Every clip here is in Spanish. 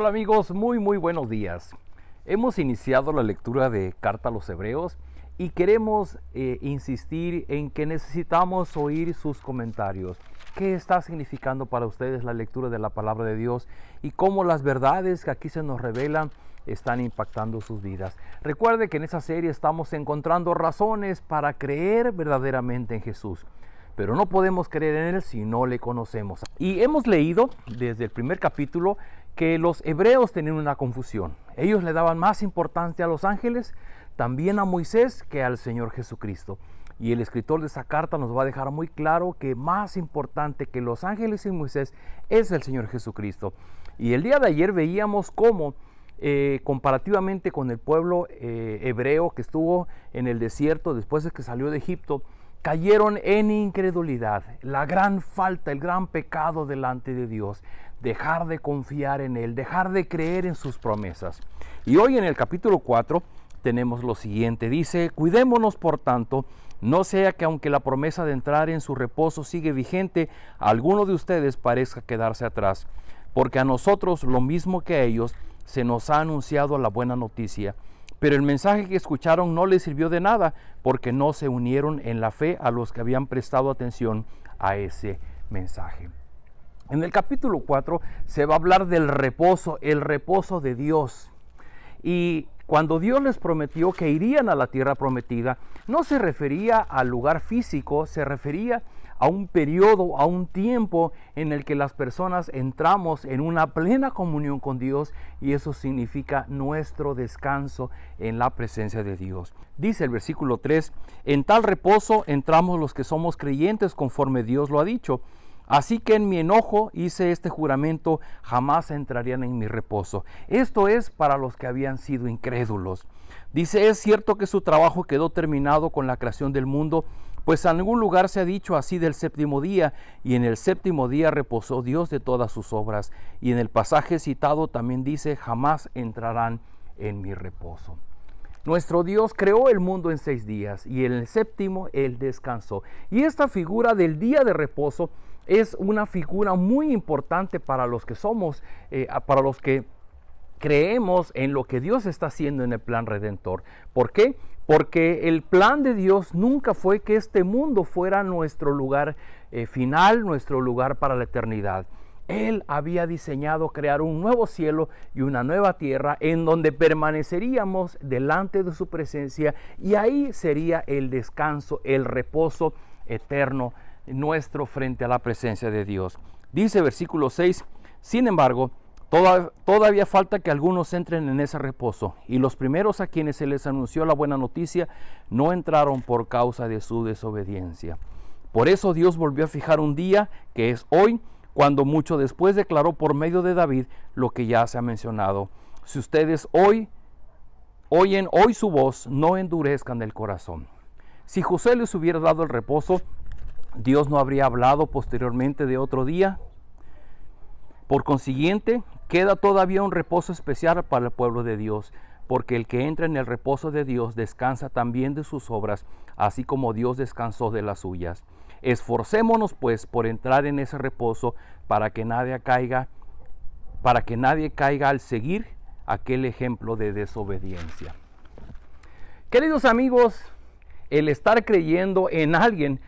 Hola amigos, muy buenos días. Hemos iniciado la lectura de Carta a los Hebreos y queremos insistir en que necesitamos oír sus comentarios. ¿Qué está significando para ustedes la lectura de la palabra de Dios y cómo las verdades que aquí se nos revelan están impactando sus vidas? Recuerde que en esa serie estamos encontrando razones para creer verdaderamente en Jesús. Pero no podemos creer en Él si no le conocemos. Y hemos leído desde el primer capítulo que los hebreos tenían una confusión. Ellos le daban más importancia a los ángeles, también a Moisés, que al Señor Jesucristo. Y el escritor de esa carta nos va a dejar muy claro que más importante que los ángeles y Moisés es el Señor Jesucristo. Y el día de ayer veíamos cómo comparativamente con el pueblo hebreo que estuvo en el desierto después de que salió de Egipto, cayeron en incredulidad, la gran falta, el gran pecado delante de Dios, dejar de confiar en Él, dejar de creer en sus promesas. Y hoy en el capítulo 4 tenemos lo siguiente, dice: cuidémonos por tanto, no sea que aunque la promesa de entrar en su reposo sigue vigente, alguno de ustedes parezca quedarse atrás, porque a nosotros, lo mismo que a ellos, se nos ha anunciado la buena noticia. Pero el mensaje que escucharon no les sirvió de nada, porque no se unieron en la fe a los que habían prestado atención a ese mensaje. En el capítulo 4 se va a hablar del reposo, el reposo de Dios. Y cuando Dios les prometió que irían a la tierra prometida, no se refería al lugar físico, se refería a un periodo, a un tiempo en el que las personas entramos en una plena comunión con Dios, y eso significa nuestro descanso en la presencia de Dios. Dice el versículo 3, en tal reposo entramos los que somos creyentes conforme Dios lo ha dicho. Así que en mi enojo hice este juramento, jamás entrarían en mi reposo. Esto es para los que habían sido incrédulos. Dice, es cierto que su trabajo quedó terminado con la creación del mundo, pues en algún lugar se ha dicho así del séptimo día, y en el séptimo día reposó Dios de todas sus obras. Y en el pasaje citado también dice, jamás entrarán en mi reposo. Nuestro Dios creó el mundo en 6 días y en el séptimo Él descansó. Y esta figura del día de reposo es una figura muy importante para los que somos, para los que creemos en lo que Dios está haciendo en el plan redentor. ¿Por qué? Porque el plan de Dios nunca fue que este mundo fuera nuestro lugar final, nuestro lugar para la eternidad. Él había diseñado crear un nuevo cielo y una nueva tierra en donde permaneceríamos delante de su presencia, y ahí sería el descanso, el reposo eterno nuestro frente a la presencia de Dios. Dice versículo 6, sin embargo, todavía falta que algunos entren en ese reposo, y los primeros a quienes se les anunció la buena noticia no entraron por causa de su desobediencia. Por eso Dios volvió a fijar un día, que es hoy, cuando mucho después declaró por medio de David lo que ya se ha mencionado. Si ustedes oyen hoy su voz, no endurezcan el corazón. Si José les hubiera dado el reposo, Dios no habría hablado posteriormente de otro día. Por consiguiente, queda todavía un reposo especial para el pueblo de Dios, porque el que entra en el reposo de Dios descansa también de sus obras, así como Dios descansó de las suyas. Esforcémonos pues por entrar en ese reposo, para que nadie caiga al seguir aquel ejemplo de desobediencia. Queridos amigos, el estar creyendo en alguien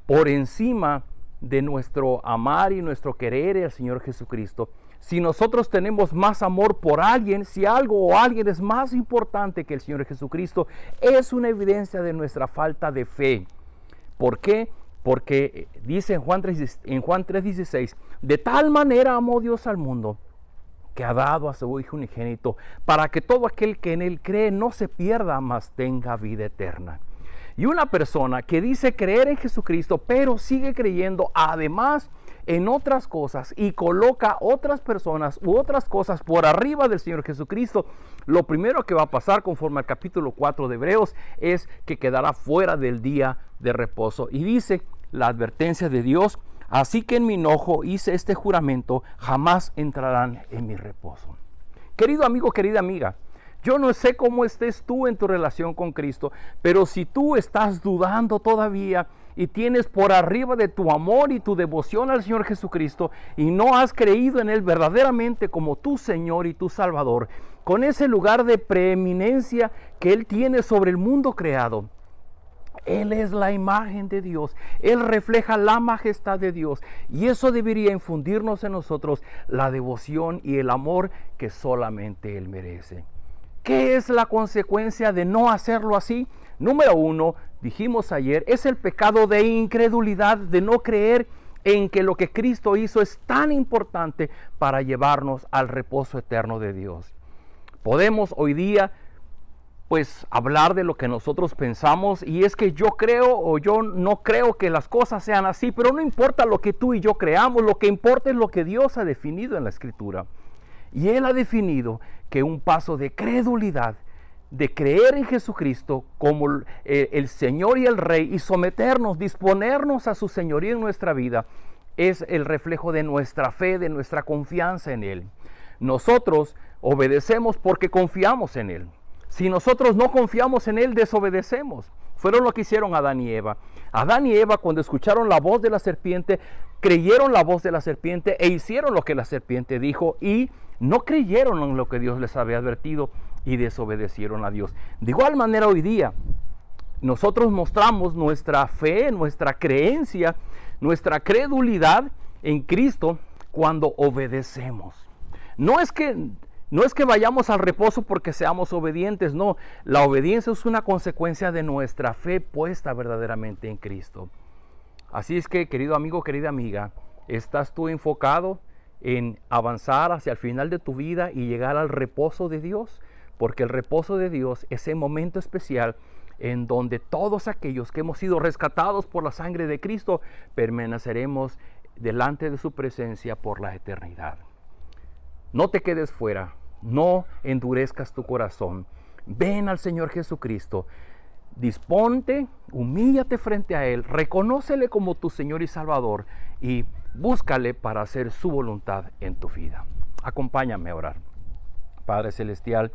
por encima de nuestro amar y nuestro querer al Señor Jesucristo, si nosotros tenemos más amor por alguien, si algo o alguien es más importante que el Señor Jesucristo, es una evidencia de nuestra falta de fe. ¿Por qué? Porque dice en Juan 3:16, de tal manera amó Dios al mundo, que ha dado a su Hijo unigénito, para que todo aquel que en Él cree no se pierda, mas tenga vida eterna. Y una persona que dice creer en Jesucristo, pero sigue creyendo además en otras cosas y coloca otras personas u otras cosas por arriba del Señor Jesucristo, lo primero que va a pasar conforme al capítulo 4 de Hebreos es que quedará fuera del día de reposo. Y dice la advertencia de Dios, así que en mi enojo hice este juramento, jamás entrarán en mi reposo. Querido amigo, querida amiga, Yo no sé cómo estés tú en tu relación con Cristo, pero si tú estás dudando todavía y tienes por arriba de tu amor y tu devoción al Señor Jesucristo y no has creído en Él verdaderamente como tu Señor y tu Salvador, con ese lugar de preeminencia que Él tiene sobre el mundo creado, Él es la imagen de Dios, Él refleja la majestad de Dios y eso debería infundirnos en nosotros la devoción y el amor que solamente Él merece. ¿Qué es la consecuencia de no hacerlo así? Número 1, dijimos ayer, es el pecado de incredulidad, de no creer en que lo que Cristo hizo es tan importante para llevarnos al reposo eterno de Dios. Podemos hoy día pues hablar de lo que nosotros pensamos y es que yo creo o yo no creo que las cosas sean así, pero no importa lo que tú y yo creamos, lo que importa es lo que Dios ha definido en la Escritura. Y Él ha definido que un paso de credulidad, de creer en Jesucristo como el Señor y el Rey y someternos, disponernos a su señoría en nuestra vida, es el reflejo de nuestra fe, de nuestra confianza en Él. Nosotros obedecemos porque confiamos en Él. Si nosotros no confiamos en Él, desobedecemos. Fueron lo que hicieron Adán y Eva. Adán y Eva, cuando escucharon la voz de la serpiente, creyeron la voz de la serpiente e hicieron lo que la serpiente dijo y no creyeron en lo que Dios les había advertido y desobedecieron a Dios. De igual manera hoy día, nosotros mostramos nuestra fe, nuestra creencia, nuestra credulidad en Cristo cuando obedecemos. No es que vayamos al reposo porque seamos obedientes, no. La obediencia es una consecuencia de nuestra fe puesta verdaderamente en Cristo. Así es que, querido amigo, querida amiga, ¿estás tú enfocado en avanzar hacia el final de tu vida y llegar al reposo de Dios? Porque el reposo de Dios es ese momento especial en donde todos aquellos que hemos sido rescatados por la sangre de Cristo permaneceremos delante de su presencia por la eternidad. No te quedes fuera, no endurezcas tu corazón. Ven al Señor Jesucristo, disponte, humíllate frente a Él, reconócele como tu Señor y Salvador y búscale para hacer su voluntad en tu vida. Acompáñame a orar. Padre Celestial,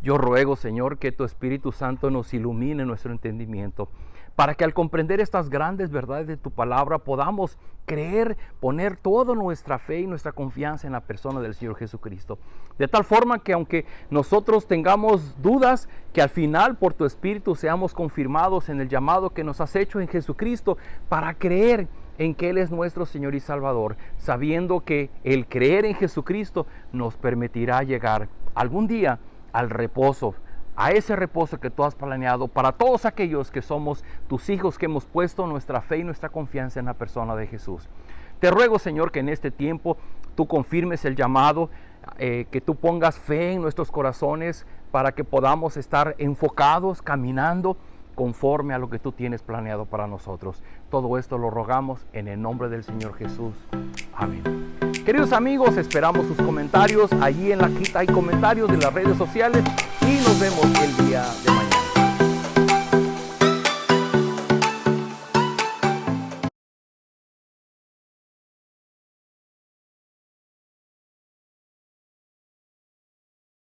yo ruego, Señor, que tu Espíritu Santo nos ilumine nuestro entendimiento, para que al comprender estas grandes verdades de tu palabra podamos creer, poner toda nuestra fe y nuestra confianza en la persona del Señor Jesucristo. De tal forma que aunque nosotros tengamos dudas, que al final por tu Espíritu seamos confirmados en el llamado que nos has hecho en Jesucristo para creer en que Él es nuestro Señor y Salvador, sabiendo que el creer en Jesucristo nos permitirá llegar algún día al reposo, a ese reposo que tú has planeado para todos aquellos que somos tus hijos, que hemos puesto nuestra fe y nuestra confianza en la persona de Jesús. Te ruego, Señor, que en este tiempo tú confirmes el llamado, que tú pongas fe en nuestros corazones para que podamos estar enfocados, caminando conforme a lo que tú tienes planeado para nosotros. Todo esto lo rogamos en el nombre del Señor Jesús. Amén. Queridos amigos, esperamos sus comentarios. Allí en la quita hay comentarios de las redes sociales y nos vemos el día de mañana.